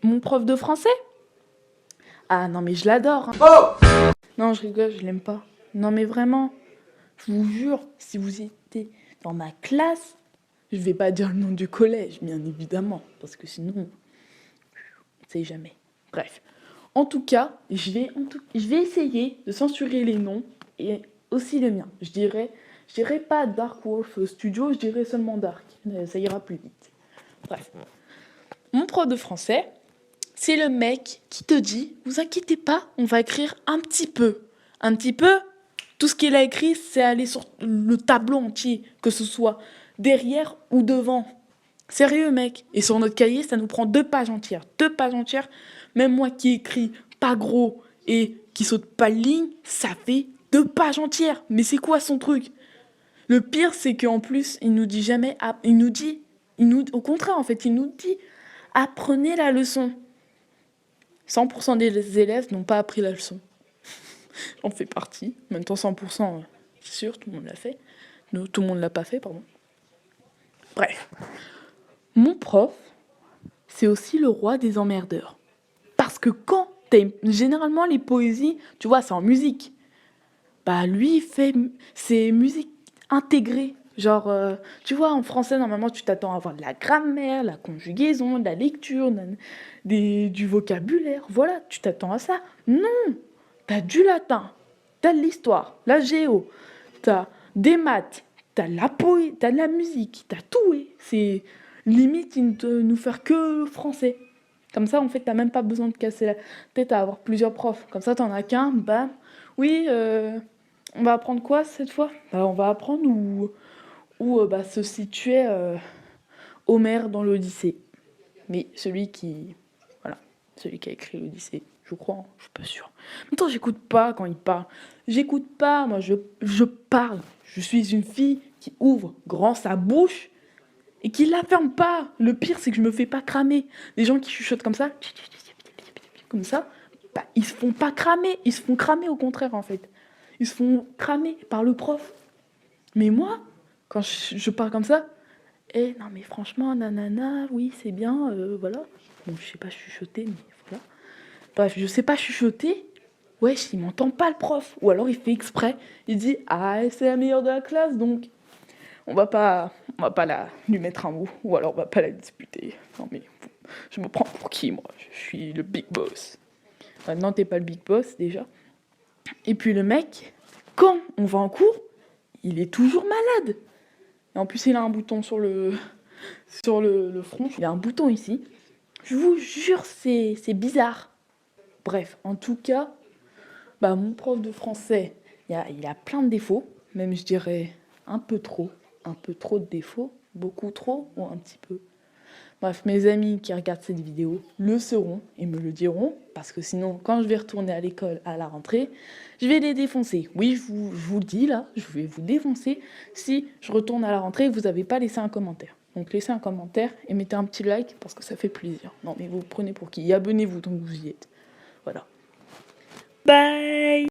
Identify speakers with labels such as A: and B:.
A: Mon prof de français? Ah non mais je l'adore, hein. Non, je rigole, je l'aime pas. Non mais vraiment, je vous jure, si vous étiez dans ma classe, je vais pas dire le nom du collège, bien évidemment, parce que sinon, on sait jamais. Bref. En tout cas, je vais essayer de censurer les noms et aussi le mien. Je dirais pas Dark Wolf Studio, je dirais seulement Dark. Ça ira plus vite. Bref. Mon prof de français, c'est le mec qui te dit, vous inquiétez pas, on va écrire un petit peu. Un petit peu, tout ce qu'il a écrit, c'est aller sur le tableau entier, que ce soit derrière ou devant. Sérieux, mec. Et sur notre cahier, ça nous prend 2 pages entières. 2 pages entières. Même moi qui écris pas gros et qui saute pas de ligne, ça fait 2 pages entières. Mais c'est quoi son truc? Le pire, c'est qu'en plus, il nous dit jamais... au contraire, en fait, il nous dit, apprenez la leçon. 100% des élèves n'ont pas appris la leçon. J'en fais partie. En même temps, 100%, c'est sûr, tout le monde l'a fait. Non, tout le monde l'a pas fait, pardon. Bref. Mon prof, c'est aussi le roi des emmerdeurs. Parce que quand généralement les poésies, tu vois, c'est en musique. Bah lui, il fait c'est musique intégrée. Genre, tu vois, en français, normalement, tu t'attends à avoir de la grammaire, la conjugaison, de la lecture, du vocabulaire. Voilà, tu t'attends à ça. Non, t'as du latin, t'as de l'histoire, la géo, t'as des maths, t'as de la poésie, t'as de la musique, t'as tout. C'est limite, il ne nous faire que français. Comme ça, en fait, t'as même pas besoin de casser la tête à avoir plusieurs profs. Comme ça, t'en as qu'un, bam. Oui, on va apprendre quoi cette fois? Bah, on va apprendre où bah, se situait Homère dans l'Odyssée. Mais voilà, celui qui a écrit l'Odyssée, je crois, hein, je suis pas sûre. Maintenant, j'écoute pas quand il parle. J'écoute pas, moi, je parle. Je suis une fille qui ouvre grand sa bouche et qui la ferme pas. Le pire, c'est que je me fais pas cramer. Les gens qui chuchotent comme ça, bah, ils se font pas cramer. Ils se font cramer au contraire, en fait. Ils se font cramer par le prof. Mais moi, quand je parle comme ça, non mais franchement, nanana, oui, c'est bien, voilà. Bon, je sais pas chuchoter, mais voilà. Bref, je sais pas chuchoter. Wesh, il m'entend pas le prof. Ou alors il fait exprès. Il dit, ah, c'est la meilleure de la classe, donc on va pas lui mettre un mot. Ou alors on va pas la disputer. Non mais, je me prends pour qui, moi? Je suis le big boss. Non, t'es pas le big boss, déjà. Et puis le mec, quand on va en cours, il est toujours malade. Et en plus, il a un bouton sur le front. Il a un bouton ici. Je vous jure, c'est bizarre. Bref, en tout cas, bah, mon prof de français, il a plein de défauts. Même, je dirais, un peu trop. Un peu trop de défauts. Beaucoup trop ou un petit peu. Bref, mes amis qui regardent cette vidéo le sauront et me le diront, parce que sinon, quand je vais retourner à l'école à la rentrée, je vais les défoncer. Oui, je vous le dis là, je vais vous défoncer si je retourne à la rentrée et que vous n'avez pas laissé un commentaire. Donc laissez un commentaire et mettez un petit like parce que ça fait plaisir. Non mais vous prenez pour qui? Et abonnez-vous tant que vous y êtes. Voilà. Bye!